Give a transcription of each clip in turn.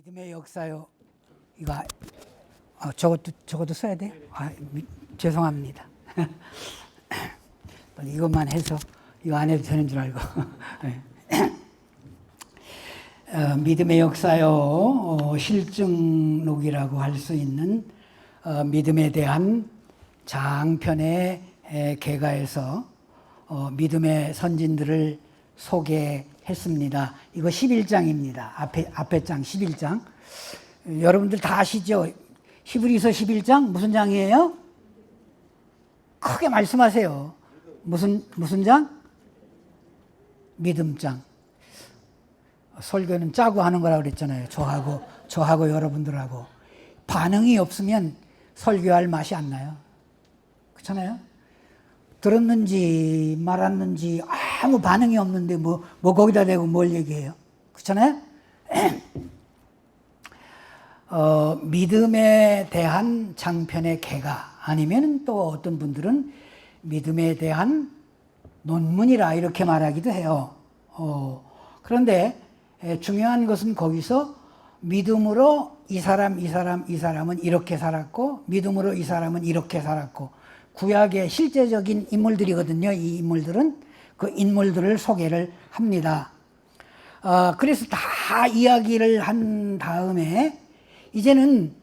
믿음의 역사요. 이거 저것도 써야 돼? 죄송합니다. 이것만 해서 이거 안 해도 되는 줄 알고. 믿음의 역사요. 실증록이라고 할 수 있는 믿음에 대한 장편의 개가에서 믿음의 선진들을 소개했습니다. 이거 11장입니다. 앞에 장 11장. 여러분들 다 아시죠? 히브리서 11장 무슨 장이에요? 크게 말씀하세요. 무슨 장? 믿음장. 설교는 짜고 하는 거라고 그랬잖아요. 저하고 여러분들하고. 반응이 없으면 설교할 맛이 안 나요. 그렇잖아요? 들었는지 말았는지 아무 반응이 없는데 뭐 거기다 대고 뭘 얘기해요? 그렇잖아요? 믿음에 대한 장편의 개가 아니면 또 어떤 분들은 믿음에 대한 논문이라 이렇게 말하기도 해요. 그런데 중요한 것은 거기서 믿음으로 이 사람은 이렇게 살았고 믿음으로 이 사람은 이렇게 살았고 구약의 실제적인 인물들이거든요. 이 인물들은 그 인물들을 소개를 합니다. 그래서 다 이야기를 한 다음에 이제는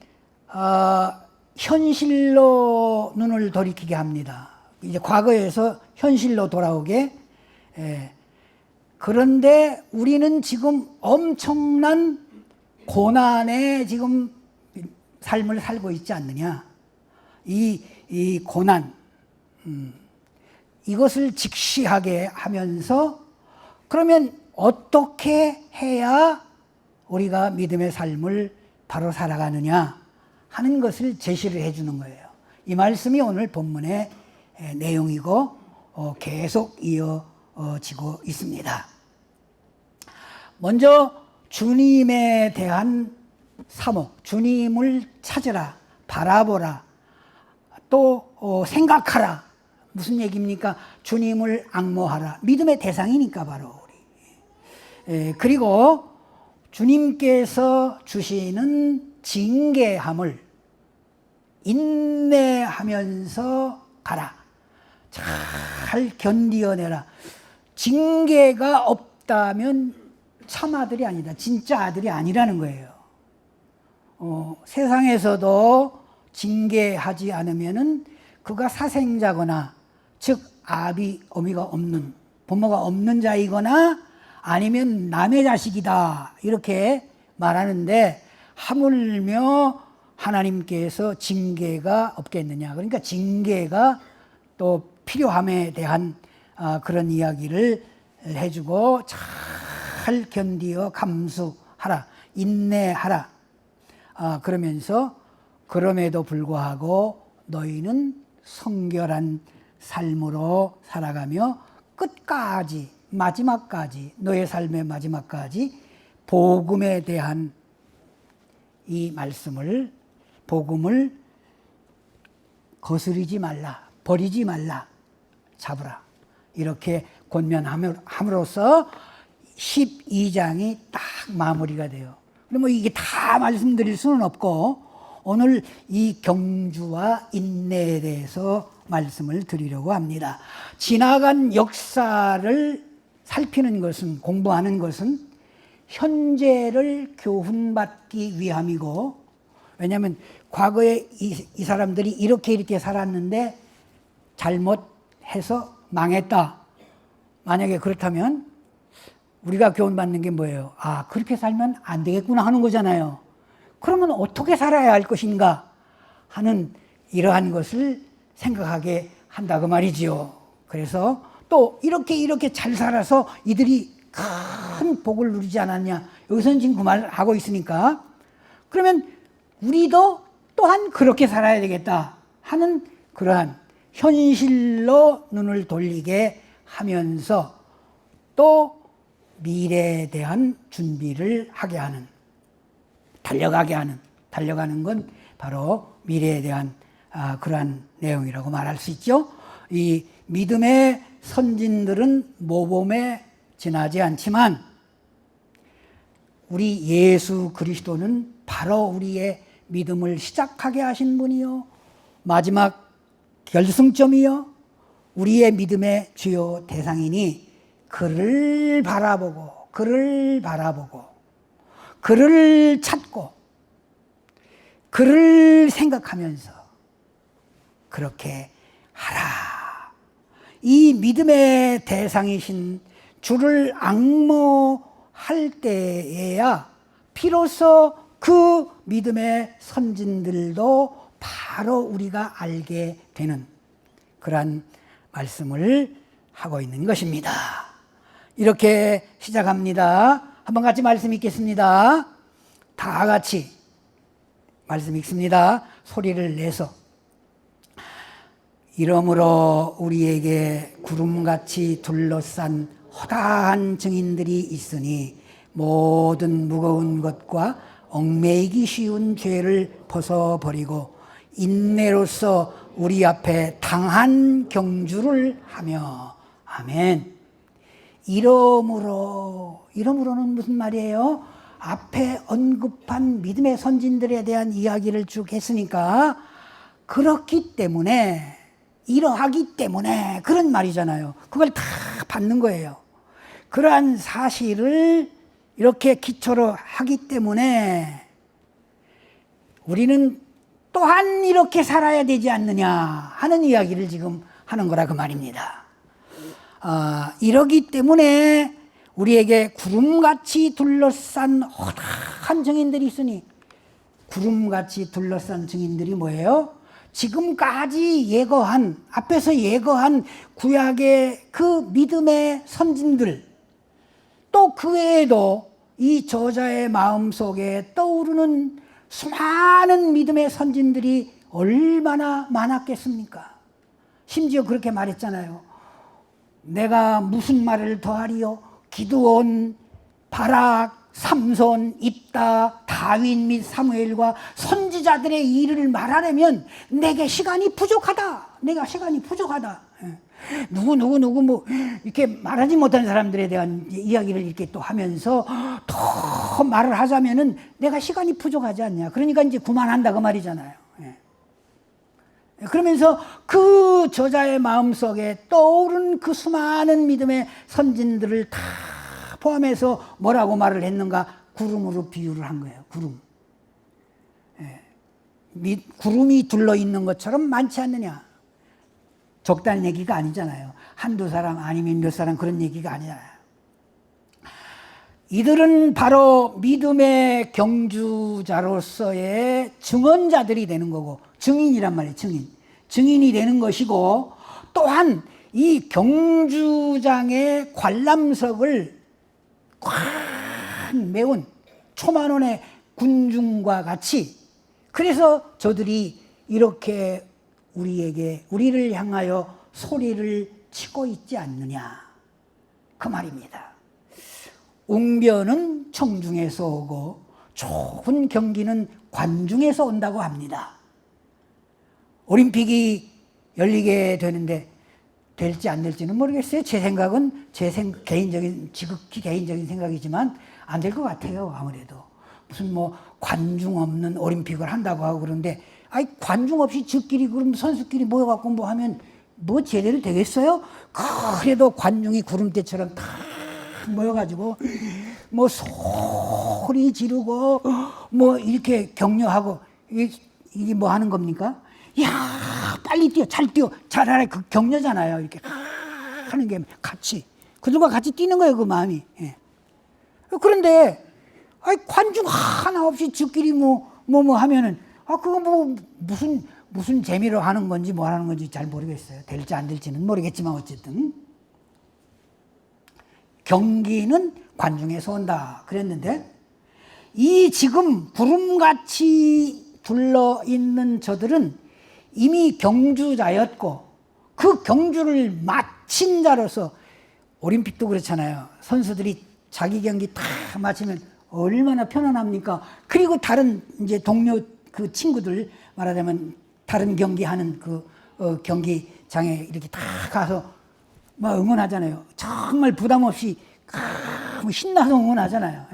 현실로 눈을 돌이키게 합니다. 이제 과거에서 현실로 돌아오게. 그런데 우리는 지금 엄청난 고난에 지금 삶을 살고 있지 않느냐. 이 고난, 이것을 직시하게 하면서 그러면 어떻게 해야 우리가 믿음의 삶을 바로 살아가느냐 하는 것을 제시를 해주는 거예요. 이 말씀이 오늘 본문의 내용이고 계속 이어지고 있습니다. 먼저 주님에 대한 사목, 주님을 찾으라, 바라보라, 또 생각하라. 무슨 얘기입니까? 주님을 앙모하라. 믿음의 대상이니까 바로 우리. 그리고 주님께서 주시는 징계함을 인내하면서 가라. 잘 견디어내라. 징계가 없다면 참 아들이 아니다. 진짜 아들이 아니라는 거예요. 세상에서도 징계하지 않으면은 그가 사생자거나 즉 아비 어미가 없는 부모가 없는 자이거나 아니면 남의 자식이다 이렇게 말하는데 하물며 하나님께서 징계가 없겠느냐. 그러니까 징계가 또 필요함에 대한 그런 이야기를 해주고 잘 견디어 감수하라, 인내하라. 그러면서 그럼에도 불구하고 너희는 성결한 삶으로 살아가며 끝까지 마지막까지 너의 삶의 마지막까지 복음에 대한 이 말씀을 복음을 거스르지 말라, 버리지 말라, 잡으라 이렇게 권면함으로써 12장이 딱 마무리가 돼요. 뭐 이게 다 말씀드릴 수는 없고 오늘 이 경주와 인내에 대해서 말씀을 드리려고 합니다. 지나간 역사를 살피는 것은, 공부하는 것은 현재를 교훈받기 위함이고, 왜냐하면 과거에 이 사람들이 이렇게 살았는데 잘못해서 망했다. 만약에 그렇다면 우리가 교훈받는 게 뭐예요? 그렇게 살면 안 되겠구나 하는 거잖아요. 그러면 어떻게 살아야 할 것인가 하는 이러한 것을 생각하게 한다고 말이지요. 그래서 또 이렇게 잘 살아서 이들이 큰 복을 누리지 않았냐. 여기서는 지금 그 말을 하고 있으니까 그러면 우리도 또한 그렇게 살아야 되겠다 하는 그러한 현실로 눈을 돌리게 하면서 또 미래에 대한 준비를 하게 하는, 달려가는 건 바로 미래에 대한 그러한 내용이라고 말할 수 있죠. 이 믿음의 선진들은 모범에 지나지 않지만 우리 예수 그리스도는 바로 우리의 믿음을 시작하게 하신 분이요, 마지막 결승점이요, 우리의 믿음의 주요 대상이니 그를 바라보고 그를 찾고 그를 생각하면서 그렇게 하라. 이 믿음의 대상이신 주를 앙모할 때에야 비로소 그 믿음의 선진들도 바로 우리가 알게 되는 그러한 말씀을 하고 있는 것입니다. 이렇게 시작합니다. 한번 같이 말씀 읽겠습니다. 다 같이 말씀 읽습니다. 소리를 내서. 이러므로 우리에게 구름같이 둘러싼 허다한 증인들이 있으니 모든 무거운 것과 얽매이기 쉬운 죄를 벗어버리고 인내로서 우리 앞에 당한 경주를 하며. 아멘. 이러므로는 무슨 말이에요? 앞에 언급한 믿음의 선진들에 대한 이야기를 쭉 했으니까, 그렇기 때문에, 이러하기 때문에 그런 말이잖아요. 그걸 다 받는 거예요. 그러한 사실을 이렇게 기초로 하기 때문에 우리는 또한 이렇게 살아야 되지 않느냐 하는 이야기를 지금 하는 거라 그 말입니다. 이러기 때문에 우리에게 구름같이 둘러싼 허다한 증인들이 있으니, 구름같이 둘러싼 증인들이 뭐예요? 지금까지 앞에서 예거한 구약의 그 믿음의 선진들, 또 그 외에도 이 저자의 마음속에 떠오르는 수많은 믿음의 선진들이 얼마나 많았겠습니까? 심지어 그렇게 말했잖아요. 내가 무슨 말을 더하리요? 기드온, 바락, 삼손, 입다, 다윗 및 사무엘과 선지자들의 일을 말하려면 내게 시간이 부족하다. 누구 뭐 이렇게 말하지 못한 사람들에 대한 이야기를 이렇게 또 하면서 더 말을 하자면은 내가 시간이 부족하지 않냐. 그러니까 이제 그만한다 그 말이잖아요. 그러면서 그 저자의 마음속에 떠오른 그 수많은 믿음의 선진들을 다 포함해서 뭐라고 말을 했는가? 구름으로 비유를 한 거예요. 구름이 둘러있는 것처럼 많지 않느냐. 적다는 얘기가 아니잖아요. 한두 사람 아니면 몇 사람 그런 얘기가 아니잖아요. 이들은 바로 믿음의 경주자로서의 증언자들이 되는 거고, 증인이란 말이에요. 증인이 되는 것이고, 또한 이 경주장의 관람석을 꽉 메운 초만원의 군중과 같이, 그래서 저들이 이렇게 우리를 향하여 소리를 치고 있지 않느냐 그 말입니다. 웅변은 청중에서 오고 좁은 경기는 관중에서 온다고 합니다. 올림픽이 열리게 되는데 될지 안 될지는 모르겠어요. 제 생각은 지극히 개인적인 생각이지만 안 될 것 같아요. 아무래도 무슨 뭐 관중 없는 올림픽을 한다고 하고 그러는데, 관중 없이 저끼리 그럼 선수끼리 모여갖고 뭐 하면 뭐 제대로 되겠어요? 그래도 관중이 구름대처럼 다 모여가지고 뭐 소리 지르고 뭐 이렇게 격려하고, 이게 뭐 하는 겁니까? 야, 빨리 뛰어, 잘 뛰어, 잘하라, 그 격려잖아요. 이렇게 하는 게 같이 그들과 같이 뛰는 거예요, 그 마음이. 그런데 관중 하나 없이 저끼리 뭐 하면은 그거 뭐 무슨 재미로 하는 건지 뭐 하는 건지 잘 모르겠어요. 될지 안 될지는 모르겠지만 어쨌든 경기는 관중에서 온다 그랬는데, 이 지금 구름같이 둘러 있는 저들은 이미 경주자였고 그 경주를 마친 자로서, 올림픽도 그렇잖아요. 선수들이 자기 경기 다 마치면 얼마나 편안합니까? 그리고 다른 이제 동료 그 친구들, 말하자면 다른 경기하는 그 경기장에 이렇게 다 가서 막 응원하잖아요. 정말 부담 없이 신나서 응원하잖아요.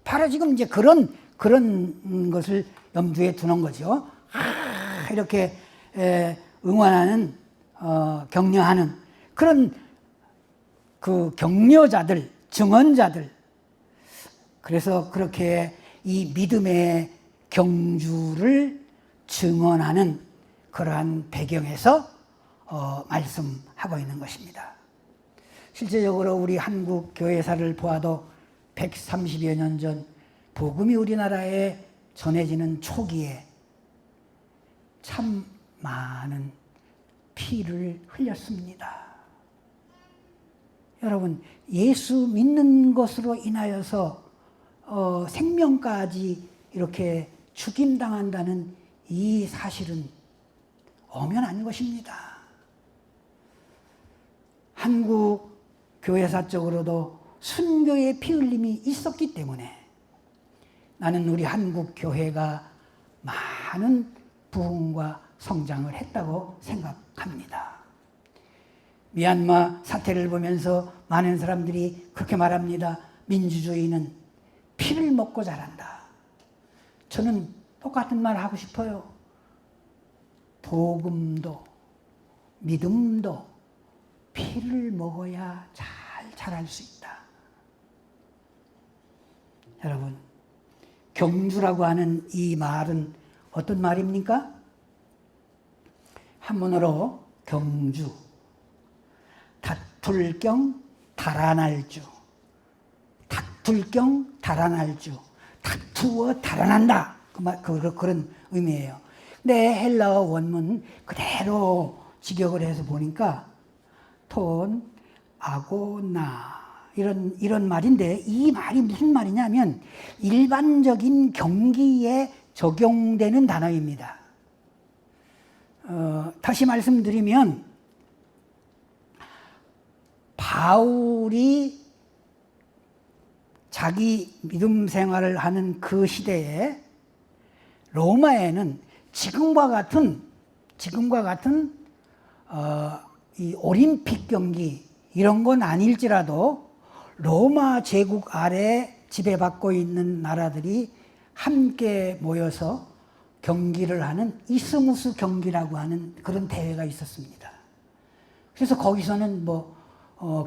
바로 지금 이제 그런 것을 염두에 두는 거죠. 이렇게 응원하는, 격려하는 그런 그 격려자들, 증언자들. 그래서 그렇게 이 믿음의 경주를 증언하는 그러한 배경에서 말씀하고 있는 것입니다. 실제적으로 우리 한국 교회사를 보아도 130여 년 전 복음이 우리나라에 전해지는 초기에 참 많은 피를 흘렸습니다. 여러분, 예수 믿는 것으로 인하여서 생명까지 이렇게 죽임당한다는 이 사실은 엄연한 것입니다. 한국 교회사적으로도 순교의 피 흘림이 있었기 때문에 나는 우리 한국 교회가 많은 부흥과 성장을 했다고 생각합니다. 미얀마 사태를 보면서 많은 사람들이 그렇게 말합니다. 민주주의는 피를 먹고 자란다. 저는 똑같은 말 하고 싶어요. 복음도 믿음도 피를 먹어야 잘 자랄 수 있다. 여러분, 경주라고 하는 이 말은 어떤 말입니까? 한문으로 경주, 다툴 겸 달아날 주, 다툴 겸 달아날 주, 다투어 달아난다. 그런 의미예요. 근데 헬라어 원문 그대로 직역을 해서 보니까 톤, 아고나 이런 말인데, 이 말이 무슨 말이냐면 일반적인 경기에 적용되는 단어입니다. 다시 말씀드리면 바울이 자기 믿음 생활을 하는 그 시대에 로마에는 지금과 같은 이 올림픽 경기 이런 건 아닐지라도 로마 제국 아래 지배받고 있는 나라들이 함께 모여서 경기를 하는 이스무스 경기라고 하는 그런 대회가 있었습니다. 그래서 거기서는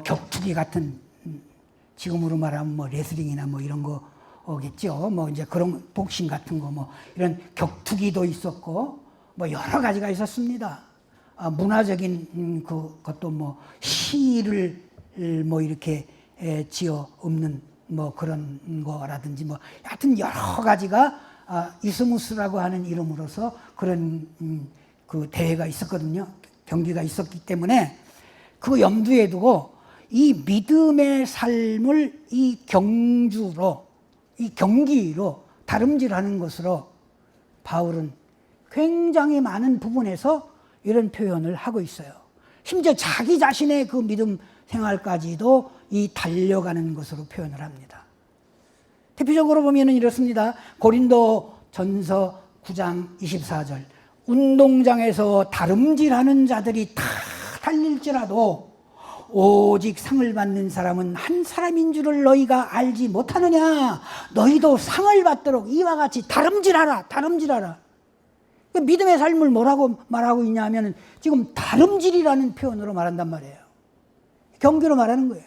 격투기 같은, 지금으로 말하면 레슬링이나 이런 거겠죠. 이제 그런 복싱 같은 거 이런 격투기도 있었고 여러 가지가 있었습니다. 문화적인 그것도 시를 이렇게 지어 읊는 그런 거라든지 하여튼 여러 가지가 이스무스라고 하는 이름으로서 그런 그 대회가 있었거든요. 경기가 있었기 때문에 그 염두에 두고 이 믿음의 삶을 이 경주로, 이 경기로 다름질하는 것으로 바울은 굉장히 많은 부분에서 이런 표현을 하고 있어요. 심지어 자기 자신의 그 믿음 생활까지도 이 달려가는 것으로 표현을 합니다. 대표적으로 보면 이렇습니다. 고린도 전서 9장 24절. 운동장에서 다름질하는 자들이 다 달릴지라도 오직 상을 받는 사람은 한 사람인 줄을 너희가 알지 못하느냐. 너희도 상을 받도록 이와 같이 다름질하라. 믿음의 삶을 뭐라고 말하고 있냐면 지금 다름질이라는 표현으로 말한단 말이에요. 경기로 말하는 거예요.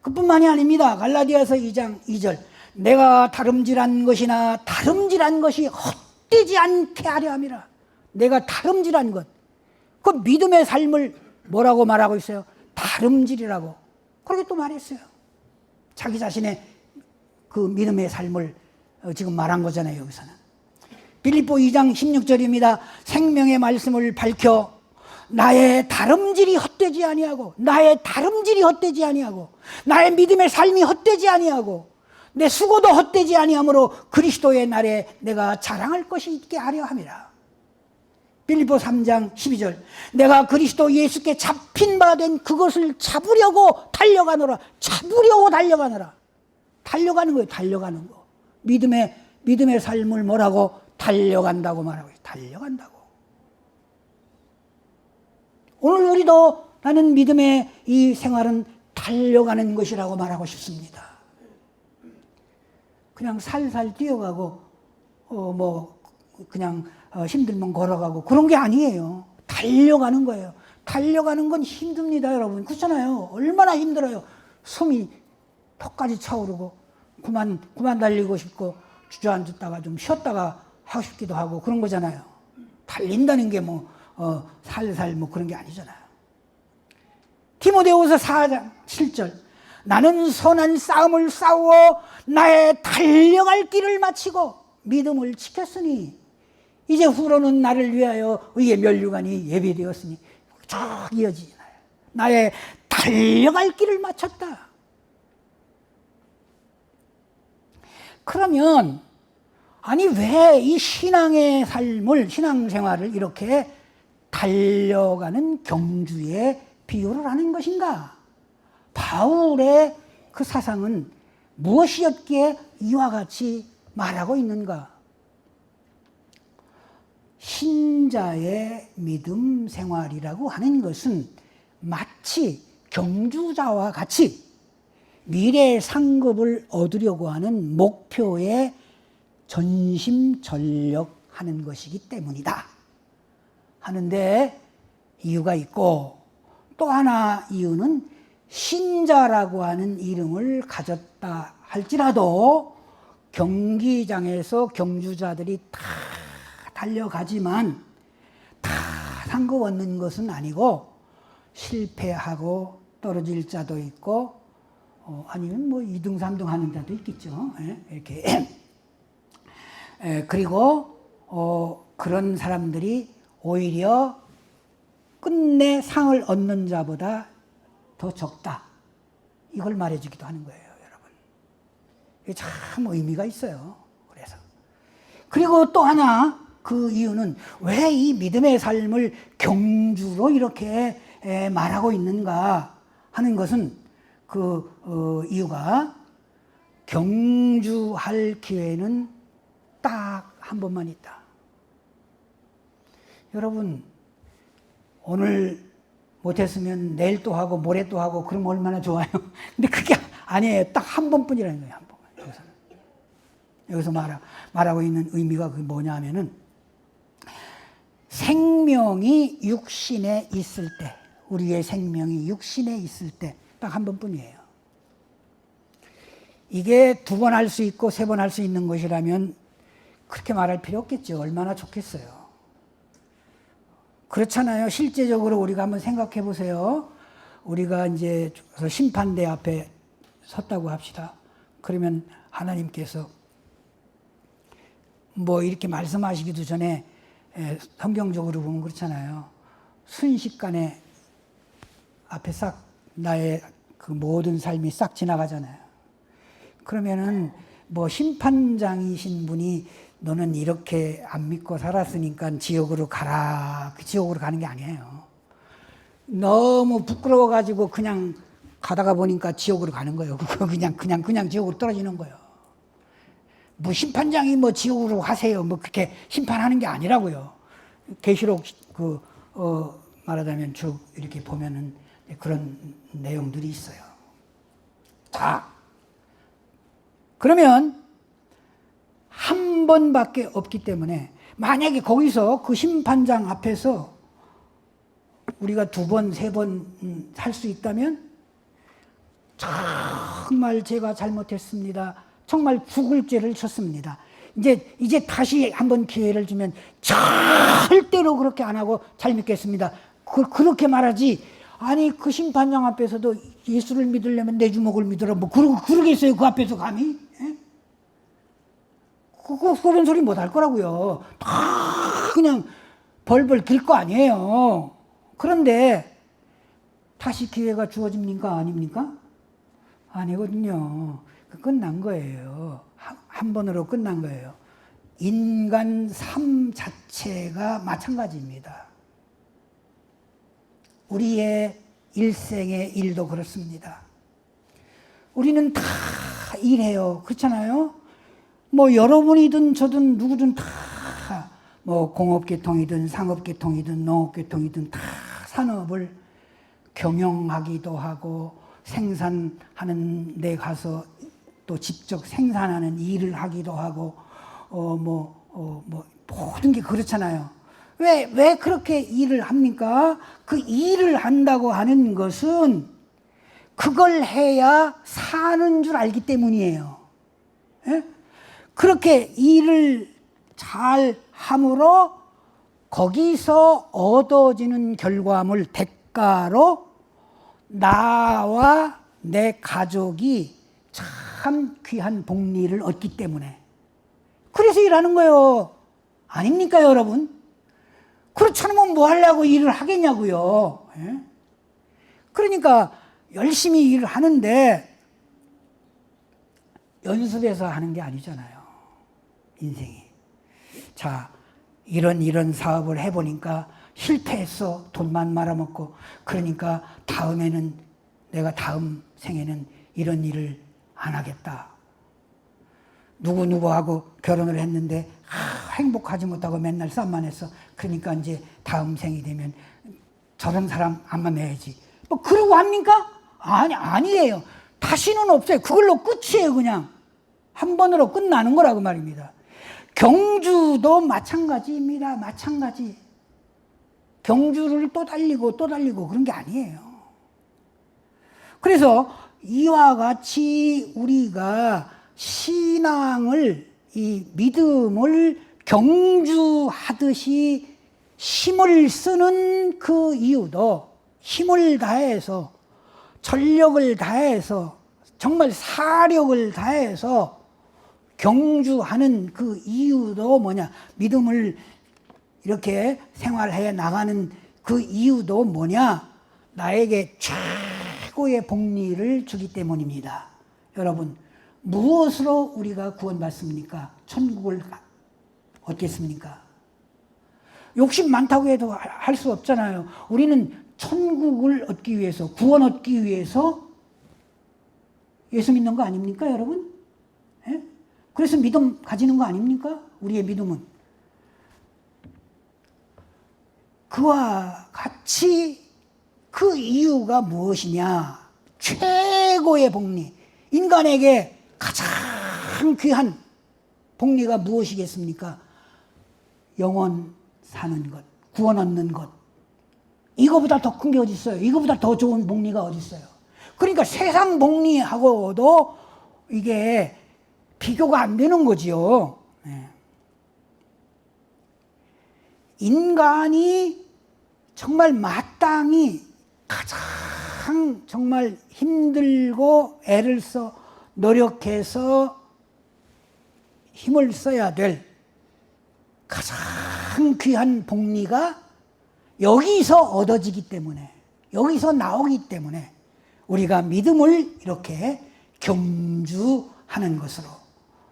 그뿐만이 아닙니다. 갈라디아서 2장 2절. 내가 다름질한 것이나 다름질한 것이 헛되지 않게 하려 함이라. 내가 다름질한 것. 그 믿음의 삶을 뭐라고 말하고 있어요? 다름질이라고. 그렇게 또 말했어요. 자기 자신의 그 믿음의 삶을 지금 말한 거잖아요, 여기서는. 빌립보 2장 16절입니다. 생명의 말씀을 밝혀 나의 다름질이 헛되지 아니하고, 나의 믿음의 삶이 헛되지 아니하고, 내 수고도 헛되지 아니하므로 그리스도의 날에 내가 자랑할 것이 있게 하려 함이라. 빌립보 3장 12절. 내가 그리스도 예수께 잡힌 바 된 그것을 잡으려고 달려가노라. 달려가는 거예요. 달려가는 거. 믿음의 삶을 뭐라고? 달려간다고 말하고 있어요. 달려간다고. 오늘 우리도 나는 믿음의 이 생활은 달려가는 것이라고 말하고 싶습니다. 그냥 살살 뛰어가고 그냥 힘들면 걸어가고 그런 게 아니에요. 달려가는 거예요. 달려가는 건 힘듭니다, 여러분. 그렇잖아요. 얼마나 힘들어요. 숨이 턱까지 차오르고 그만 달리고 싶고 주저앉았다가 좀 쉬었다가 하고 싶기도 하고 그런 거잖아요. 달린다는 게 살살 그런 게 아니잖아요. 디모데후서 4장 7절 나는 선한 싸움을 싸워 나의 달려갈 길을 마치고 믿음을 지켰으니 이제 후로는 나를 위하여 의의 면류관이 예비되었으니 쭉 이어지잖아요. 나의 달려갈 길을 마쳤다. 그러면 아니 왜 이 신앙의 삶을 신앙생활을 이렇게 달려가는 경주에 비유를 하는 것인가? 바울의 그 사상은 무엇이었기에 이와 같이 말하고 있는가? 신자의 믿음 생활이라고 하는 것은 마치 경주자와 같이 미래의 상급을 얻으려고 하는 목표에 전심전력하는 것이기 때문이다 하는데 이유가 있고, 또 하나 이유는 신자라고 하는 이름을 가졌다 할지라도 경기장에서 경주자들이 다 달려가지만 다 상급 얻는 것은 아니고 실패하고 떨어질 자도 있고 아니면 2등, 3등 하는 자도 있겠죠. 이렇게. 그리고 그런 사람들이 오히려 끝내 상을 얻는 자보다 더 적다. 이걸 말해주기도 하는 거예요, 여러분. 이게 참 의미가 있어요. 그래서. 그리고 또 하나 그 이유는 왜 이 믿음의 삶을 경주로 이렇게 말하고 있는가 하는 것은 그 이유가 경주할 기회는 딱 한 번만 있다. 여러분, 오늘 못했으면 내일 또 하고 모레 또 하고 그러면 얼마나 좋아요. 근데 그게 아니에요. 딱 한 번뿐이라는 거예요. 한 번만. 여기서 말하고 있는 의미가 그게 뭐냐 하면은 생명이 육신에 있을 때, 우리의 생명이 육신에 있을 때 딱 한 번뿐이에요. 이게 2번 할 수 있고 3번 할 수 있는 것이라면 그렇게 말할 필요 없겠죠. 얼마나 좋겠어요. 그렇잖아요. 실제적으로 우리가 한번 생각해 보세요. 우리가 이제 심판대 앞에 섰다고 합시다. 그러면 하나님께서 이렇게 말씀하시기도 전에 성경적으로 보면 그렇잖아요. 순식간에 앞에 싹 나의 그 모든 삶이 싹 지나가잖아요. 그러면은 심판장이신 분이 너는 이렇게 안 믿고 살았으니까 지옥으로 가라. 그 지옥으로 가는 게 아니에요. 너무 부끄러워가지고 그냥 가다가 보니까 지옥으로 가는 거예요. 그냥 지옥으로 떨어지는 거예요. 심판장이 지옥으로 가세요. 그렇게 심판하는 게 아니라고요. 계시록 말하자면 쭉 이렇게 보면은 그런 내용들이 있어요. 자, 그러면 한 번밖에 없기 때문에 만약에 거기서 그 심판장 앞에서 우리가 2번, 3번 할 수 있다면 정말 제가 잘못했습니다. 정말 죽을 죄를 쳤습니다. 이제 다시 한번 기회를 주면 절대로 그렇게 안 하고 잘 믿겠습니다. 그렇게 말하지. 아니 그 심판장 앞에서도 예수를 믿으려면 내 주먹을 믿으라. 그러겠어요. 그 앞에서 감히? 그런 소리 못 할 거라고요. 다 그냥 벌벌 길 거 아니에요. 그런데 다시 기회가 주어집니까? 아닙니까? 아니거든요. 끝난 거예요. 한 번으로 끝난 거예요. 인간 삶 자체가 마찬가지입니다. 우리의 일생의 일도 그렇습니다. 우리는 다 일해요. 그렇잖아요? 여러분이든 저든 누구든 다 공업계통이든 상업계통이든 농업계통이든 다 산업을 경영하기도 하고 생산하는 데 가서 또 직접 생산하는 일을 하기도 하고, 모든 게 그렇잖아요. 왜 그렇게 일을 합니까? 그 일을 한다고 하는 것은 그걸 해야 사는 줄 알기 때문이에요. 예? 그렇게 일을 잘 함으로 거기서 얻어지는 결과물, 대가로 나와 내 가족이 참 귀한 복리를 얻기 때문에 그래서 일하는 거예요. 아닙니까, 여러분? 그렇지 않으면 뭐 하려고 일을 하겠냐고요. 예? 그러니까 열심히 일을 하는데 연습해서 하는 게 아니잖아요. 인생이. 자, 이런 사업을 해보니까 실패했어. 돈만 말아먹고. 그러니까 내가 다음 생에는 이런 일을 안 하겠다. 누구하고 결혼을 했는데 행복하지 못하고 맨날 싸움만 했어. 그러니까 이제 다음 생이 되면 저런 사람 안 만나야지. 뭐 그러고 합니까? 아니에요. 다시는 없어요. 그걸로 끝이에요. 그냥 한 번으로 끝나는 거라고 말입니다. 경주도 마찬가지입니다. 마찬가지. 경주를 또 달리고 그런 게 아니에요. 그래서 이와 같이 우리가 신앙을, 이 믿음을 경주하듯이 힘을 쓰는 그 이유도 힘을 다해서 전력을 다해서 정말 사력을 다해서 경주하는 그 이유도 뭐냐? 믿음을 이렇게 생활해 나가는 그 이유도 뭐냐? 나에게 최고의 복리를 주기 때문입니다. 여러분, 무엇으로 우리가 구원받습니까? 천국을 얻겠습니까? 욕심 많다고 해도 할 수 없잖아요. 우리는 천국을 얻기 위해서, 구원 얻기 위해서 예수 믿는 거 아닙니까, 여러분? 예? 그래서 믿음 가지는 거 아닙니까? 우리의 믿음은. 그와 같이 그 이유가 무엇이냐? 최고의 복리. 인간에게 가장 귀한 복리가 무엇이겠습니까? 영원 사는 것, 구원 얻는 것. 이거보다 더 큰 게 어디 있어요? 이거보다 더 좋은 복리가 어디 있어요? 그러니까 세상 복리하고도 이게 비교가 안 되는 거지요. 네. 인간이 정말 마땅히 가장 정말 힘들고 애를 써 노력해서 힘을 써야 될 가장 귀한 복리가 여기서 얻어지기 때문에, 여기서 나오기 때문에 우리가 믿음을 이렇게 경주하는 것으로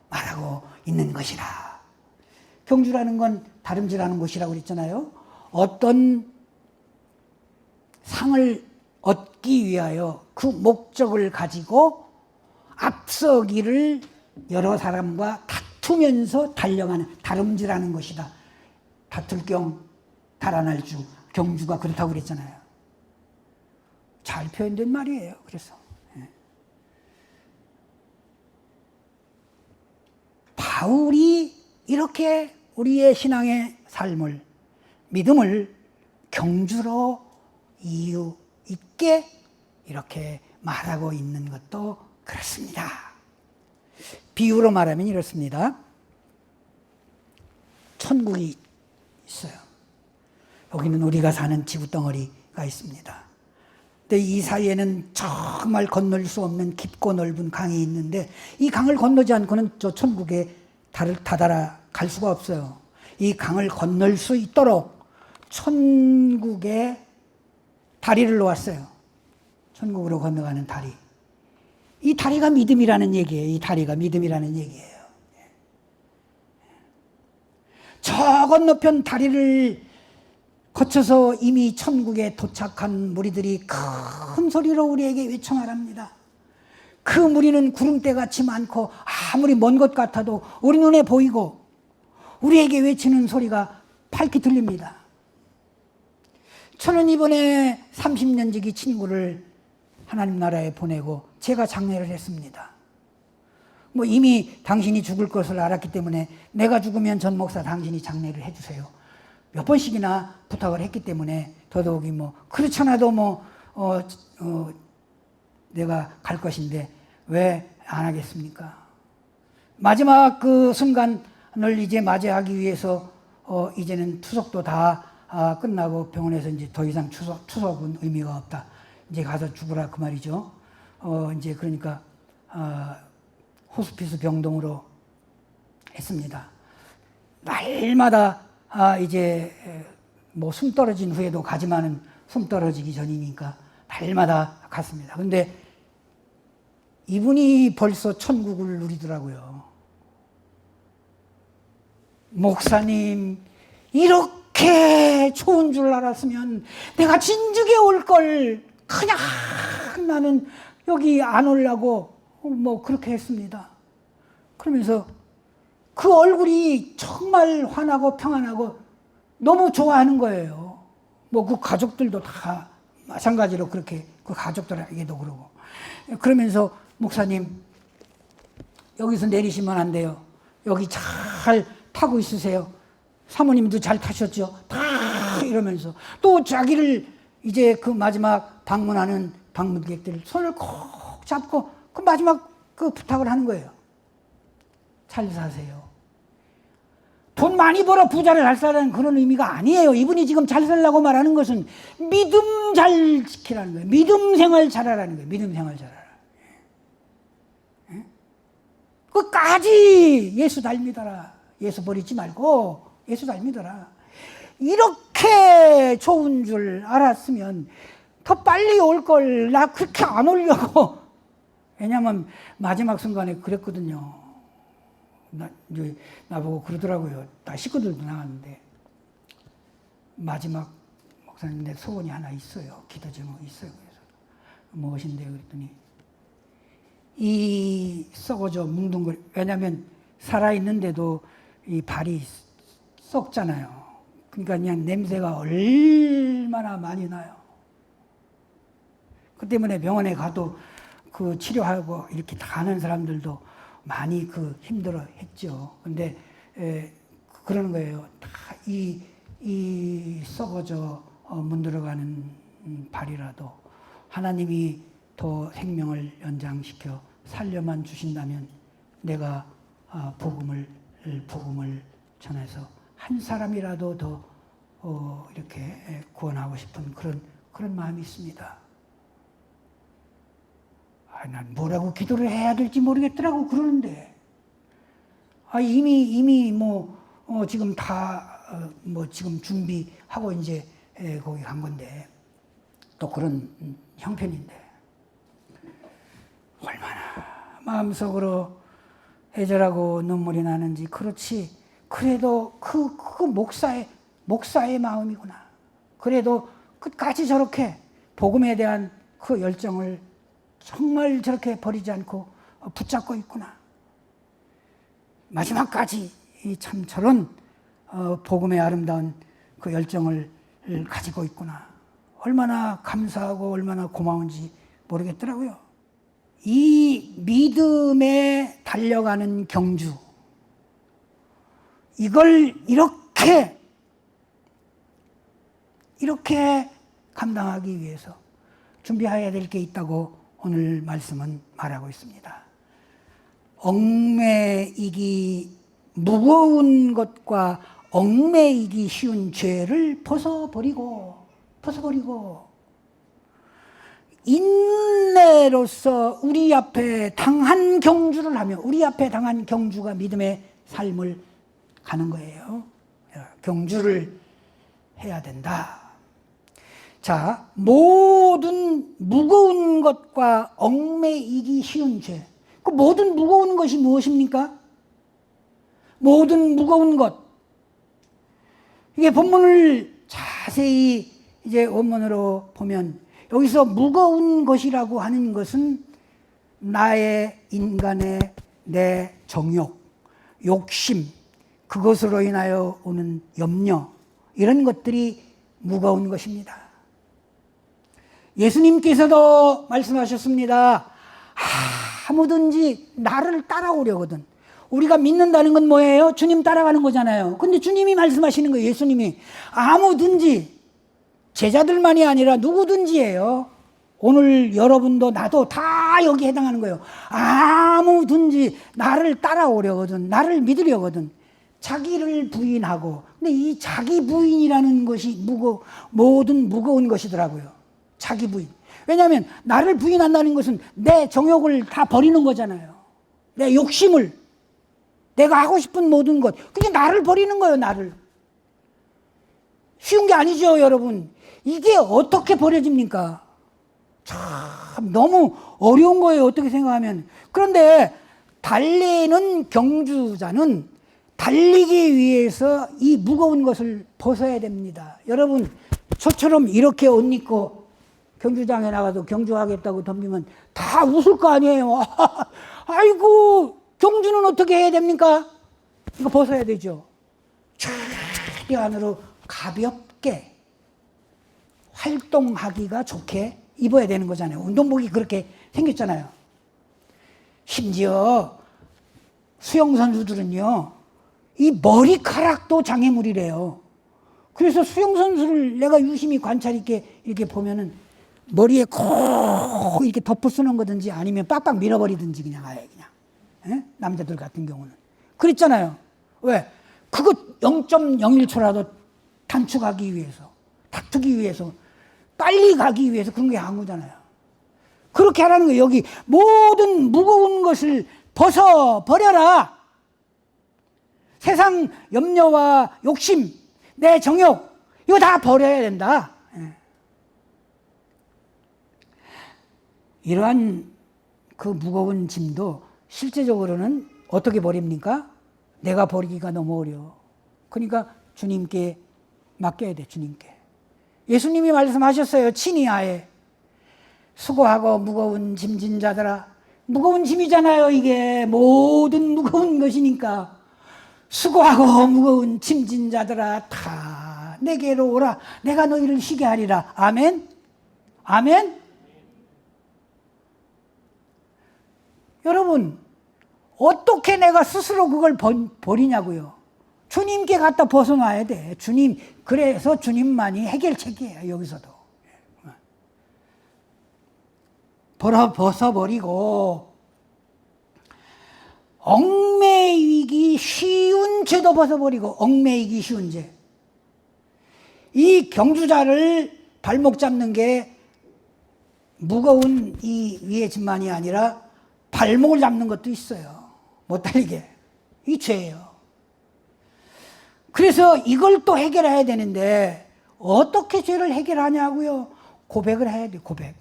말하고 있는 것이라. 경주라는 건 다름질하는 곳이라고 그랬잖아요. 어떤 상을 얻기 위하여 그 목적을 가지고 앞서기를 여러 사람과 다투면서 달려가는, 다름질하는 것이다. 다툴 겸 달아날 주, 경주가 그렇다고 그랬잖아요. 잘 표현된 말이에요. 그래서 바울이 이렇게 우리의 신앙의 삶을, 믿음을 경주로 이유 있게 이렇게 말하고 있는 것도 그렇습니다. 비유로 말하면 이렇습니다. 천국이 있어요. 여기는 우리가 사는 지구덩어리가 있습니다. 근데 이 사이에는 정말 건널 수 없는 깊고 넓은 강이 있는데 이 강을 건너지 않고는 저 천국에 다다라 갈 수가 없어요. 이 강을 건널 수 있도록 천국에 다리를 놓았어요. 천국으로 건너가는 다리. 이 다리가 믿음이라는 얘기예요. 이 다리가 믿음이라는 얘기예요. 저 건너편 다리를 거쳐서 이미 천국에 도착한 무리들이 큰 소리로 우리에게 외쳐 말합니다. 그 무리는 구름대같이 많고 아무리 먼 것 같아도 우리 눈에 보이고 우리에게 외치는 소리가 밝게 들립니다. 저는 이번에 30년지기 친구를 하나님 나라에 보내고 제가 장례를 했습니다. 뭐 이미 당신이 죽을 것을 알았기 때문에 내가 죽으면 전 목사 당신이 장례를 해주세요. 몇 번씩이나 부탁을 했기 때문에 더더욱이 뭐 그렇잖아도 뭐 내가 갈 것인데 왜 안 하겠습니까? 마지막 그 순간을 이제 맞이하기 위해서 이제는 투석도 다 끝나고 병원에서 이제 더 이상 투석은 의미가 없다. 이제 가서 죽으라 그 말이죠. 이제 그러니까 호스피스 병동으로 했습니다. 날마다 이제 뭐 숨 떨어진 후에도 가지만은 숨 떨어지기 전이니까 날마다 갔습니다. 근데 이분이 벌써 천국을 누리더라고요. 목사님, 이렇게 좋은 줄 알았으면 내가 진즉에 올 걸, 그냥 나는 여기 안 오려고 뭐 그렇게 했습니다. 그러면서 그 얼굴이 정말 환하고 평안하고 너무 좋아하는 거예요. 뭐 그 가족들도 다 마찬가지로 그렇게 그 가족들에게도 그러고. 그러면서 목사님, 여기서 내리시면 안 돼요. 여기 잘 타고 있으세요. 사모님도 잘 타셨죠? 다 이러면서 또 자기를 이제 그 마지막 방문하는 방문객들 손을 콕 잡고 그 마지막 그 부탁을 하는 거예요. 잘 사세요. 돈 많이 벌어 부자를 잘 살라는 그런 의미가 아니에요. 이분이 지금 잘 살라고 말하는 것은 믿음 잘 지키라는 거예요. 믿음 생활 잘하라는 거예요. 믿음 생활 잘하라. 끝까지 예수 닮이더라. 예수 버리지 말고 예수 닮이더라. 이렇게 좋은 줄 알았으면 더 빨리 올 걸. 나 그렇게 안 오려고. 왜냐면 마지막 순간에 그랬거든요. 나보고 그러더라고요. 다 식구들도 나갔는데 마지막 목사님 내 소원이 하나 있어요. 기도 제목이 있어요. 그래서 무엇인데요? 그랬더니 이 썩어져 뭉둥거리, 왜냐하면 살아있는데도 이 발이 썩잖아요. 그러니까 그냥 냄새가 얼마나 많이 나요. 그 때문에 병원에 가도 그 치료하고 이렇게 다 하는 사람들도 많이 그 힘들어 했죠. 근데 그러는 거예요. 다 이 썩어져 문드러가는 발이라도 하나님이 더 생명을 연장시켜 살려만 주신다면 내가 복음을 전해서 한 사람이라도 더 이렇게 구원하고 싶은 그런 마음이 있습니다. 난 뭐라고 기도를 해야 될지 모르겠더라고 그러는데 이미 뭐 지금 다 뭐 지금 준비하고 이제 거기 간 건데 또 그런 형편인데 얼마나 마음속으로 애절하고 눈물이 나는지. 그렇지, 그래도 그 목사의 마음이구나. 그래도 끝까지 저렇게 복음에 대한 그 열정을 정말 저렇게 버리지 않고 붙잡고 있구나. 마지막까지 참 저런 복음의 아름다운 그 열정을 가지고 있구나. 얼마나 감사하고 얼마나 고마운지 모르겠더라고요. 이 믿음에 달려가는 경주, 이걸 이렇게 감당하기 위해서 준비해야 될 게 있다고 오늘 말씀은 말하고 있습니다. 얽매이기 무거운 것과 얽매이기 쉬운 죄를 벗어버리고 인내로서 우리 앞에 당한 경주를 하며, 우리 앞에 당한 경주가 믿음의 삶을 가는 거예요. 경주를 해야 된다. 자, 모든 무거운 것과 얽매이기 쉬운 죄. 그 모든 무거운 것이 무엇입니까? 모든 무거운 것. 이게 본문을 자세히 이제 원문으로 보면 여기서 무거운 것이라고 하는 것은 나의 인간의 내 정욕, 욕심, 그것으로 인하여 오는 염려, 이런 것들이 무거운 것입니다. 예수님께서도 말씀하셨습니다. 아무든지 나를 따라오려거든. 우리가 믿는다는 건 뭐예요? 주님 따라가는 거잖아요. 근데 주님이 말씀하시는 거예요. 예수님이 아무든지, 제자들만이 아니라 누구든지예요. 오늘 여러분도 나도 다 여기 해당하는 거예요. 아무든지 나를 따라오려거든, 나를 믿으려거든 자기를 부인하고. 근데 이 자기 부인이라는 것이 모든 무거운 것이더라고요. 자기 부인. 왜냐하면 나를 부인한다는 것은 내 정욕을 다 버리는 거잖아요. 내 욕심을, 내가 하고 싶은 모든 것, 그게 나를 버리는 거예요. 나를. 쉬운 게 아니죠, 여러분. 이게 어떻게 버려집니까? 참 너무 어려운 거예요, 어떻게 생각하면. 그런데 달리는 경주자는 달리기 위해서 이 무거운 것을 벗어야 됩니다. 여러분, 저처럼 이렇게 옷 입고 경주장에 나가서 경주하겠다고 덤비면 다 웃을 거 아니에요. 아이고, 경주는 어떻게 해야 됩니까? 이거 벗어야 되죠. 최대한으로 가볍게 활동하기가 좋게 입어야 되는 거잖아요. 운동복이 그렇게 생겼잖아요. 심지어 수영선수들은요, 이 머리카락도 장애물이래요. 그래서 수영선수를 내가 유심히 관찰 있게 이렇게 보면은 머리에 콕 이렇게 덮어 쓰는 거든지 아니면 빡빡 밀어버리든지 그냥 아예 그냥. 에? 남자들 같은 경우는. 그랬잖아요. 왜? 그거 0.01초라도 단축하기 위해서, 다투기 위해서, 빨리 가기 위해서 그런 게 한 거잖아요. 그렇게 하라는 거예요. 여기 모든 무거운 것을 벗어버려라. 세상 염려와 욕심, 내 정욕, 이거 다 버려야 된다. 이러한 그 무거운 짐도 실제적으로는 어떻게 버립니까? 내가 버리기가 너무 어려워. 그러니까 주님께 맡겨야 돼, 주님께. 예수님이 말씀하셨어요. 친히 아예. 수고하고 무거운 짐진 자들아. 무거운 짐이잖아요, 이게. 모든 무거운 것이니까. 수고하고 무거운 짐진 자들아, 다 내게로 오라. 내가 너희를 쉬게 하리라. 아멘? 아멘? 여러분, 어떻게 내가 스스로 그걸 버리냐고요. 주님께 갖다 벗어놔야 돼. 주님, 그래서 주님만이 해결책이에요, 여기서도. 벗어버리고, 얽매이기 쉬운 죄도 벗어버리고, 얽매이기 쉬운 죄. 이 경주자를 발목 잡는 게 무거운 이 위의 짐만이 아니라 발목을 잡는 것도 있어요. 못 달리게. 이 죄예요. 그래서 이걸 또 해결해야 되는데 어떻게 죄를 해결하냐고요? 고백을 해야 돼요. 고백.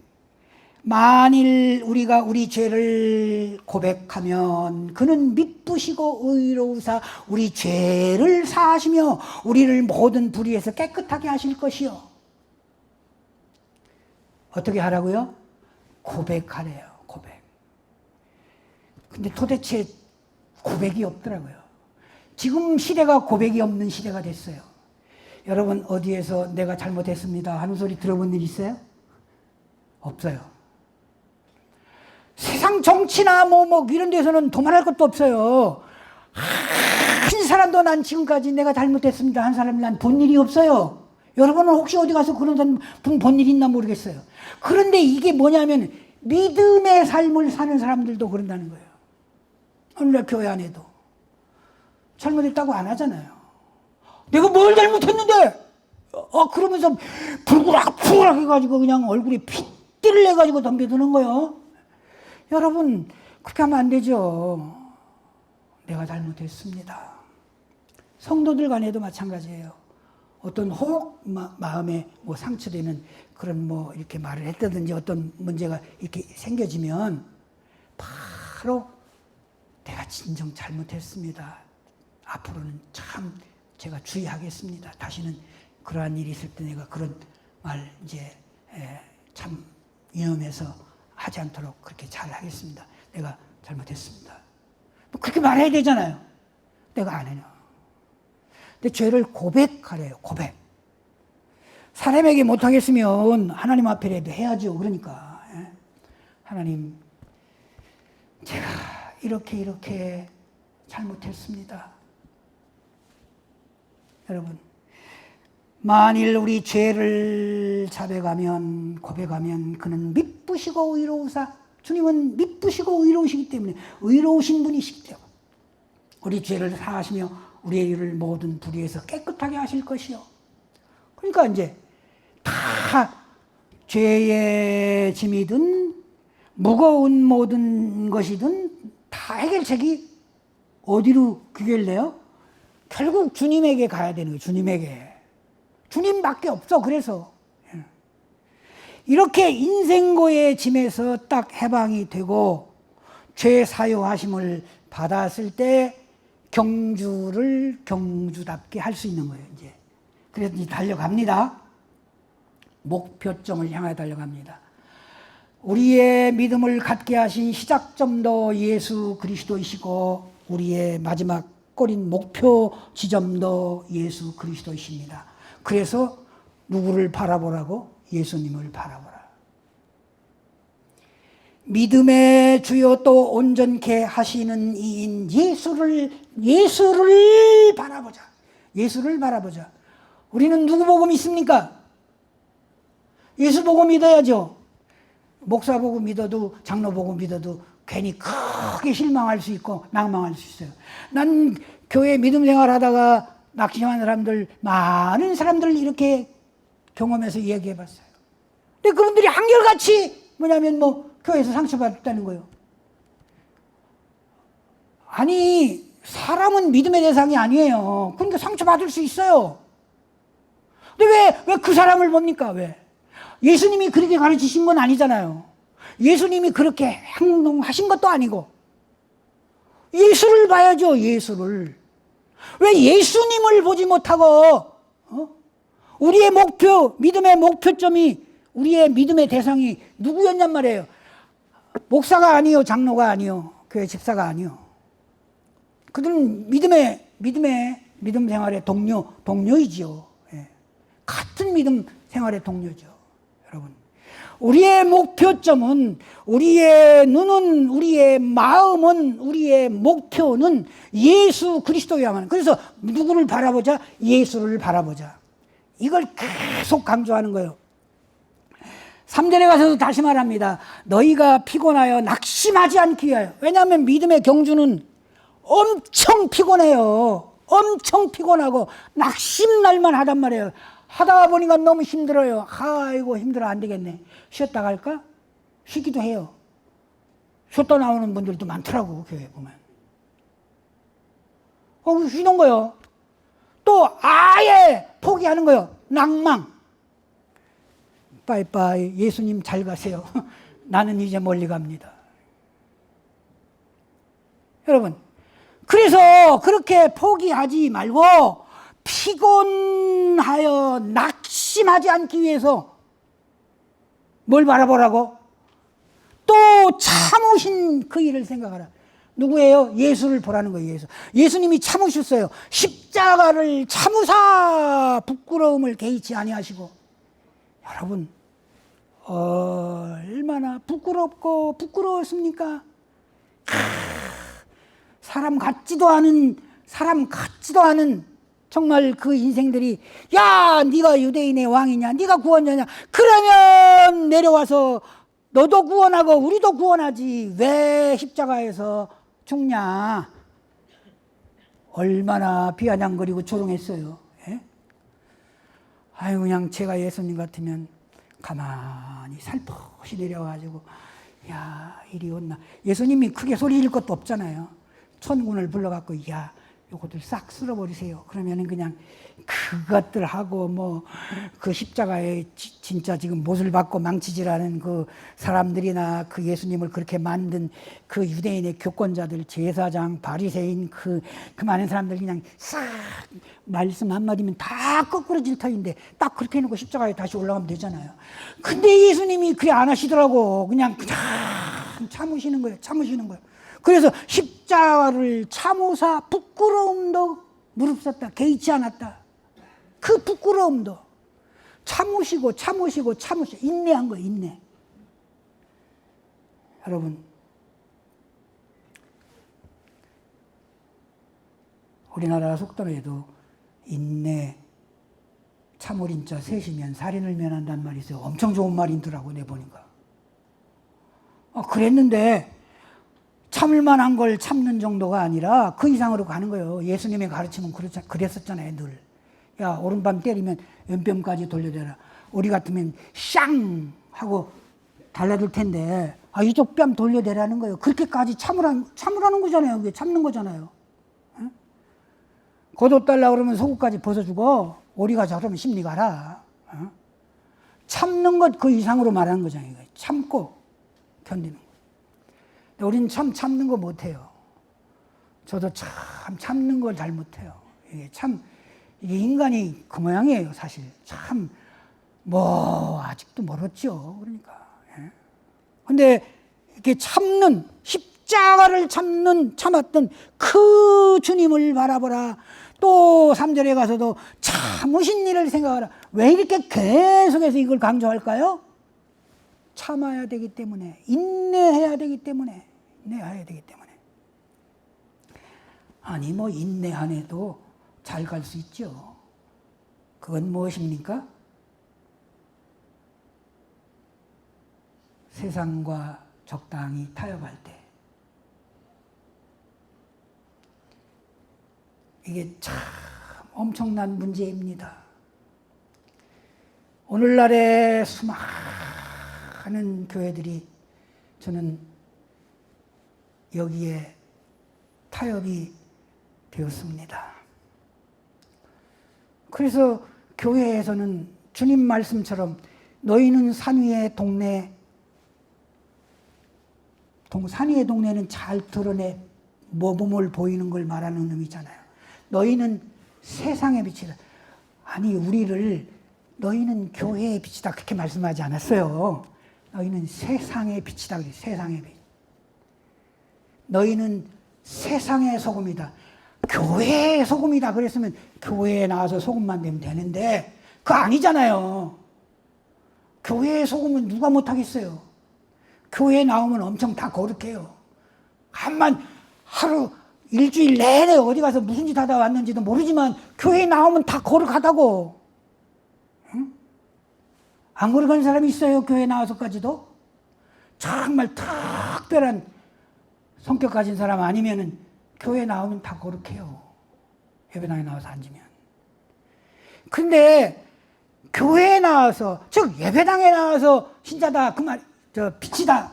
만일 우리가 우리 죄를 고백하면 그는 미쁘시고 의로우사 우리 죄를 사하시며 우리를 모든 불의에서 깨끗하게 하실 것이요. 어떻게 하라고요? 고백하래요. 고백. 근데 도대체 고백이 없더라고요. 지금 시대가 고백이 없는 시대가 됐어요. 여러분 어디에서 내가 잘못했습니다 하는 소리 들어본 일 있어요? 없어요. 세상 정치나 뭐 이런 데서는 도말할 것도 없어요. 한 사람도 난 지금까지 내가 잘못했습니다 한 사람이 난 본 일이 없어요. 여러분은 혹시 어디 가서 그런 분 본 일 있나 모르겠어요. 그런데 이게 뭐냐면 믿음의 삶을 사는 사람들도 그런다는 거예요. 오늘 교회 안에도 잘못했다고 안 하잖아요. 내가 뭘 잘못했는데? 그러면서 불구락불구락 해가지고 그냥 얼굴에 핏띠를 내가지고 덤벼드는 거예요. 여러분 그렇게 하면 안 되죠. 내가 잘못했습니다. 성도들 간에도 마찬가지예요. 어떤 혹 마음에 뭐 상처되는 그런 뭐 이렇게 말을 했다든지 어떤 문제가 이렇게 생겨지면 바로 내가 진정 잘못했습니다. 앞으로는 참 제가 주의하겠습니다. 다시는 그러한 일이 있을 때 내가 그런 말 이제 참 위험해서 하지 않도록 그렇게 잘 하겠습니다. 내가 잘못했습니다. 뭐 그렇게 말해야 되잖아요. 내가 안 해요. 근데 죄를 고백하래요. 고백. 사람에게 못하겠으면 하나님 앞에라도 해야죠. 그러니까 하나님 제가 이렇게 잘못했습니다. 여러분, 만일 우리 죄를 자백하면, 고백하면 그는 미쁘시고 의로우사, 주님은 미쁘시고 의로우시기 때문에, 의로우신 분이시기 때문에 우리 죄를 사하시며 우리의 일을 모든 불의에서 깨끗하게 하실 것이요. 그러니까 이제 다 죄의 짐이든 무거운 모든 것이든 다 해결책이 어디로 귀결돼요? 결국 주님에게 가야 되는 거예요. 주님에게. 주님밖에 없어. 그래서 이렇게 인생고의 짐에서 딱 해방이 되고 죄 사유하심을 받았을 때 경주를 경주답게 할 수 있는 거예요. 이제 그래서 이제 달려갑니다. 목표점을 향해 달려갑니다. 우리의 믿음을 갖게 하신 시작점도 예수 그리스도이시고 우리의 마지막 꼬린 목표 지점도 예수 그리스도이십니다. 그래서 누구를 바라보라고? 예수님을 바라보라. 믿음의 주요 또 온전케 하시는 이인 예수를 바라보자. 예수를 바라보자. 우리는 누구 보고 믿습니까? 예수 보고 믿어야죠. 목사 보고 믿어도, 장로 보고 믿어도 괜히 크게 실망할 수 있고 낭망할 수 있어요. 난 교회 믿음 생활하다가 낙심한 사람들, 많은 사람들 이렇게 경험해서 이야기해 봤어요. 근데 그분들이 한결같이 뭐냐면 교회에서 상처받았다는 거예요. 아니, 사람은 믿음의 대상이 아니에요. 그러니까 상처받을 수 있어요. 근데 왜 그 사람을 봅니까? 왜? 예수님이 그렇게 가르치신 건 아니잖아요. 예수님이 그렇게 행동하신 것도 아니고. 예수를 봐야죠, 예수를. 왜 예수님을 보지 못하고, 우리의 목표, 믿음의 목표점이, 우리의 믿음의 대상이 누구였냔 말이에요. 목사가 아니요, 장로가 아니요, 교회 집사가 아니요. 그들은 믿음 생활의 동료이지요. 예. 같은 믿음 생활의 동료죠. 여러분. 우리의 목표점은, 우리의 눈은, 우리의 마음은, 우리의 목표는 예수 그리스도야만. 그래서 누구를 바라보자? 예수를 바라보자. 이걸 계속 강조하는 거예요. 3절에 가서도 다시 말합니다. 너희가 피곤하여 낙심하지 않기 위하여. 왜냐하면 믿음의 경주는 엄청 피곤해요. 엄청 피곤하고 낙심날만 하단 말이에요. 하다가 보니까 너무 힘들어요. 아이고 힘들어, 안 되겠네. 쉬었다 갈까? 쉬기도 해요. 쉬었다 나오는 분들도 많더라고, 교회 보면. 쉬는 거요. 또 아예 포기하는 거요. 낭망. 빠이빠이, 예수님 잘 가세요. 나는 이제 멀리 갑니다. 여러분, 그래서 그렇게 포기하지 말고 피곤하여 낙심하지 않기 위해서 뭘 바라보라고? 또 참으신 그 일을 생각하라. 누구예요? 예수를 보라는 거예요. 예수님이 참으셨어요. 십자가를 참으사 부끄러움을 개의치 아니하시고. 여러분, 얼마나 부끄럽고 부끄러웠습니까? 사람 같지도 않은 정말 그 인생들이, 야, 네가 유대인의 왕이냐, 네가 구원자냐, 그러면 내려와서 너도 구원하고 우리도 구원하지, 왜 십자가에서 죽냐. 얼마나 비아냥거리고 조롱했어요. 예? 아유, 그냥 제가 예수님 같으면 가만히 살포시 내려와가지고, 야, 이리 온나. 예수님이 크게 소리 지를 것도 없잖아요. 천군을 불러갖고, 야, 요것들 싹 쓸어버리세요. 그러면은 그냥 그것들 하고 그 십자가에 진짜 지금 못을 받고 망치질하는 그 사람들이나 그 예수님을 그렇게 만든 그 유대인의 교권자들, 제사장, 바리새인 그 많은 사람들 그냥 싹 말씀 한마디면 다 거꾸로질 터인데 딱 그렇게 해놓고 십자가에 다시 올라가면 되잖아요. 근데 예수님이 그래 안 하시더라고. 그냥 참으시는 거예요. 그래서 십자가를 참으사 부끄러움도 무릅쓰다, 개의치 않았다. 그 부끄러움도 참으시고 인내한 거예요. 인내. 여러분, 우리나라 속담에도 인내, 참을인자 셋이면 살인을 면한다는 말이 있어요. 엄청 좋은 말이더라고, 내 보니까. 그랬는데 참을 만한 걸 참는 정도가 아니라 그 이상으로 가는 거예요. 예수님의 가르침은 그랬었잖아요, 늘. 야, 오른밤 때리면 왼뺨까지 돌려대라. 우리 같으면 쌍 하고 달라들 텐데, 이쪽 뺨 돌려대라는 거예요. 그렇게까지 참으라는 거잖아요. 그게 참는 거잖아요. 응? 겉옷 달라 그러면 속옷까지 벗어주고, 오리가 저러면 심리 가라. 응? 참는 것 그 이상으로 말하는 거잖아요. 참고 견디는 거. 근데 우리는 참 참는 거 못해요. 저도 참 참는 걸 잘 못해요. 이게 인간이 그 모양이에요, 사실. 참, 아직도 멀었죠. 그러니까. 근데 이렇게 십자가를 참았던 그 주님을 바라보라. 또 3절에 가서도 참으신 일을 생각하라. 왜 이렇게 계속해서 이걸 강조할까요? 참아야 되기 때문에, 인내해야 되기 때문에. 아니, 인내 안 해도 잘 갈 수 있죠. 그건 무엇입니까? 세상과 적당히 타협할 때. 이게 참 엄청난 문제입니다. 오늘날의 수많은 교회들이 저는 여기에 타협이 되었습니다. 그래서 교회에서는 주님 말씀처럼 너희는 산 위의 동네는 잘 드러내 모범을 보이는 걸 말하는 의미잖아요. 너희는 세상의 빛이다. 아니, 너희는 교회의 빛이다. 그렇게 말씀하지 않았어요. 너희는 세상의 빛이다. 세상의 빛. 너희는 세상의 소금이다. 교회의 소금이다. 그랬으면 교회에 나와서 소금만 내면 되는데, 그거 아니잖아요. 교회의 소금은 누가 못하겠어요. 교회에 나오면 엄청 다 거룩해요. 일주일 내내 어디 가서 무슨 짓 하다 왔는지도 모르지만 교회에 나오면 다 거룩하다고. 응? 안 거룩한 사람이 있어요, 교회에 나와서까지도? 정말 특별한 성격 가진 사람 아니면은 교회에 나오면 다 거룩해요. 예배당에 나와서 앉으면. 근데 교회에 나와서, 즉 예배당에 나와서 신자다, 빛이다,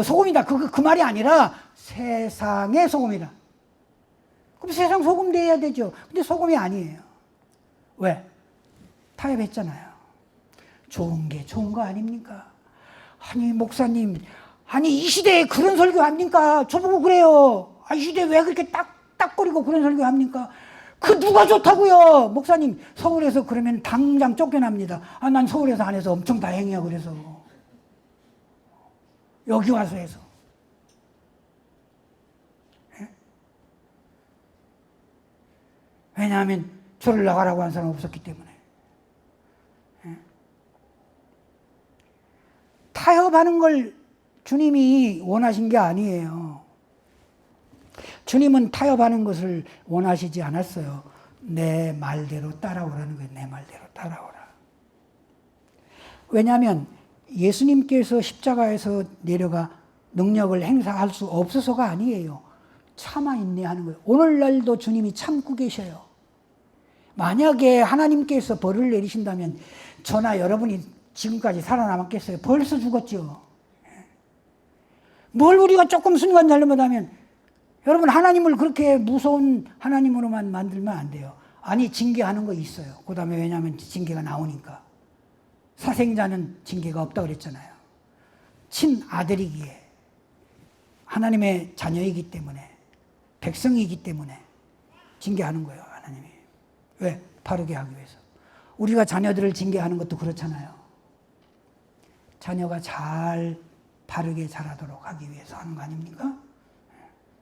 소금이다, 그 말이 아니라 세상의 소금이다. 그럼 세상 소금 돼야 되죠. 근데 소금이 아니에요. 왜? 타협했잖아요. 좋은 게 좋은 거 아닙니까? 아니, 목사님, 이 시대에 그런 설교 합니까? 저보고 그래요. 이 시대에 왜 그렇게 딱거리고 그런 설교 합니까? 그 누가 좋다고요? 목사님, 서울에서 그러면 당장 쫓겨납니다. 난 서울에서 안 해서 엄청 다행이야, 그래서. 여기 와서 해서. 왜냐하면 저를 나가라고 한 사람 없었기 때문에. 타협하는 걸 주님이 원하신 게 아니에요. 주님은 타협하는 것을 원하시지 않았어요. 내 말대로 따라오라는 거예요. 내 말대로 따라오라. 왜냐하면 예수님께서 십자가에서 내려가 능력을 행사할 수 없어서가 아니에요. 참아 인내하는 거예요. 오늘날도 주님이 참고 계셔요. 만약에 하나님께서 벌을 내리신다면 저나 여러분이 지금까지 살아남았겠어요? 벌써 죽었죠. 뭘 우리가 조금 순간 잘못하면, 여러분, 하나님을 그렇게 무서운 하나님으로만 만들면 안 돼요. 아니, 징계하는 거 있어요. 그 다음에 왜냐하면 징계가 나오니까. 사생자는 징계가 없다고 그랬잖아요. 친아들이기에, 하나님의 자녀이기 때문에, 백성이기 때문에 징계하는 거예요, 하나님이. 왜? 바르게 하기 위해서. 우리가 자녀들을 징계하는 것도 그렇잖아요. 자녀가 잘 바르게 자라도록 하기 위해서 하는 거 아닙니까?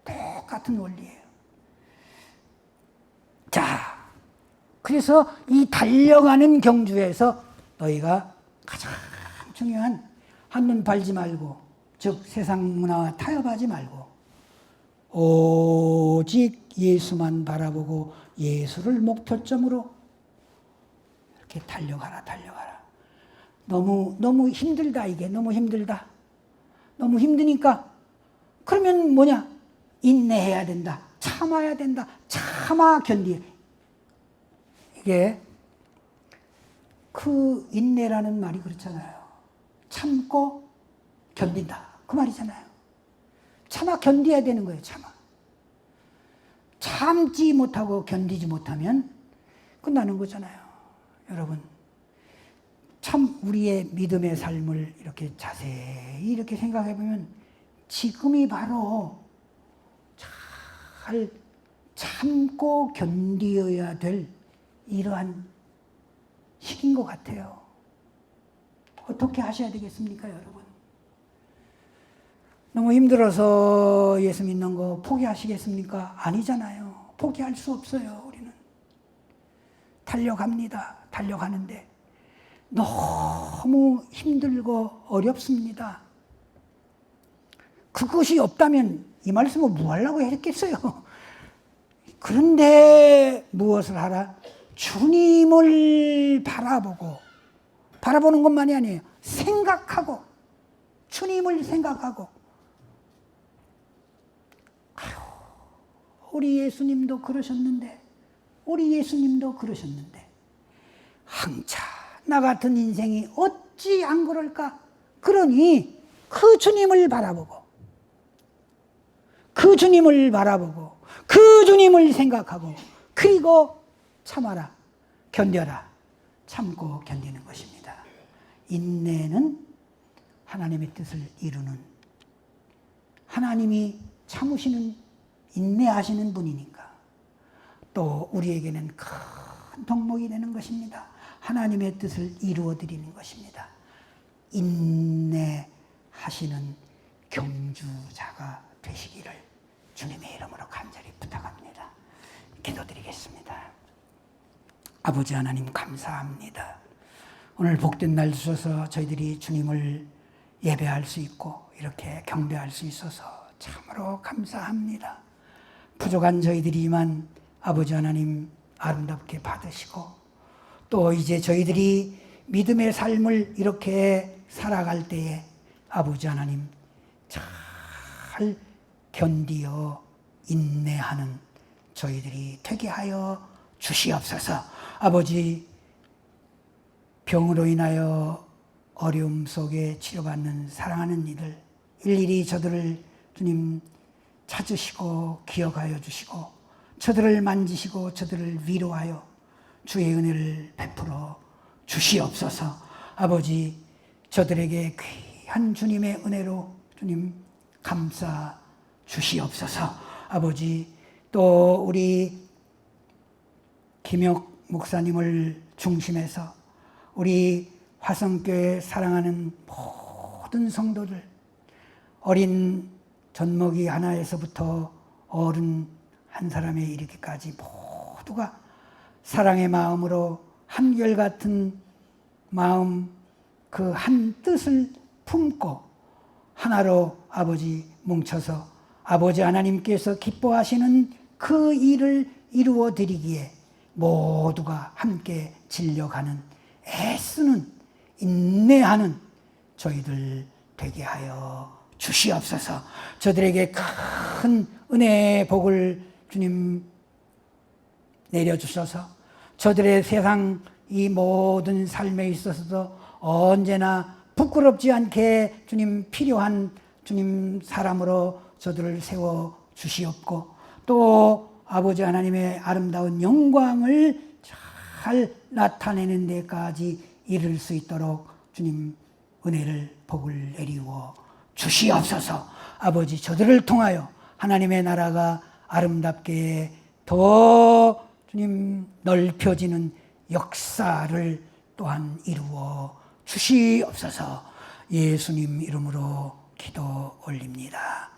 똑같은 원리예요. 자, 그래서 이 달려가는 경주에서 너희가 가장 중요한 한눈 팔지 말고, 즉 세상 문화와 타협하지 말고 오직 예수만 바라보고 예수를 목표점으로 이렇게 달려가라. 너무 힘들다. 이게 너무 힘들다. 너무 힘드니까 그러면 뭐냐? 인내해야 된다. 참아야 된다. 참아 견디. 이게 그 인내라는 말이 그렇잖아요. 참고 견딘다. 그 말이잖아요. 참아 견뎌야 되는 거예요. 참지 못하고 견디지 못하면 끝나는 거잖아요. 여러분, 참 우리의 믿음의 삶을 이렇게 자세히 이렇게 생각해 보면 지금이 바로 잘 참고 견디어야 될 이러한 시기인 것 같아요. 어떻게 하셔야 되겠습니까, 여러분? 너무 힘들어서 예수 믿는 거 포기하시겠습니까? 아니잖아요. 포기할 수 없어요, 우리는. 달려가는데 너무 힘들고 어렵습니다. 그것이 없다면 이 말씀을 뭐 하려고 했겠어요. 그런데 무엇을 하라? 주님을 바라보는 것만이 아니에요. 생각하고, 주님을 생각하고. 우리 예수님도 그러셨는데 항차 나 같은 인생이 어찌 안 그럴까? 그러니 그 주님을 바라보고 그 주님을 생각하고 그리고 참아라, 견뎌라. 참고 견디는 것입니다. 인내는 하나님의 뜻을 이루는, 하나님이 참으시는, 인내하시는 분이니까 또 우리에게는 큰 덕목이 되는 것입니다. 하나님의 뜻을 이루어 드리는 것입니다. 인내하시는 경주자가 되시기를 주님의 이름으로 간절히 부탁합니다. 기도드리겠습니다. 아버지 하나님 감사합니다. 오늘 복된 날 주셔서 저희들이 주님을 예배할 수 있고 이렇게 경배할 수 있어서 참으로 감사합니다. 부족한 저희들이만 아버지 하나님 아름답게 받으시고 또 이제 저희들이 믿음의 삶을 이렇게 살아갈 때에 아버지 하나님 잘 견디어 인내하는 저희들이 되게 하여 주시옵소서. 아버지, 병으로 인하여 어려움 속에 치료받는 사랑하는 이들 일일이 저들을 주님 찾으시고 기억하여 주시고 저들을 만지시고 저들을 위로하여 주의 은혜를 베풀어 주시옵소서. 아버지, 저들에게 귀한 주님의 은혜로 주님 감싸 주시옵소서. 아버지, 또 우리 김혁 목사님을 중심해서 우리 화성교회 사랑하는 모든 성도들, 어린 젖먹이 하나에서부터 어른 한 사람에 이르기까지 모두가 사랑의 마음으로 한결같은 마음, 그 한 뜻을 품고 하나로 아버지 뭉쳐서 아버지 하나님께서 기뻐하시는 그 일을 이루어 드리기에 모두가 함께 진려가는, 애쓰는, 인내하는 저희들 되게 하여 주시옵소서. 저들에게 큰 은혜의 복을 주님 내려주셔서 저들의 세상 이 모든 삶에 있어서도 언제나 부끄럽지 않게 주님 필요한 주님 사람으로 저들을 세워 주시옵고 또 아버지 하나님의 아름다운 영광을 잘 나타내는 데까지 이를 수 있도록 주님 은혜를 복을 내리워 주시옵소서. 아버지, 저들을 통하여 하나님의 나라가 아름답게 더 주님 넓혀지는 역사를 또한 이루어 주시옵소서. 예수님 이름으로 기도 올립니다.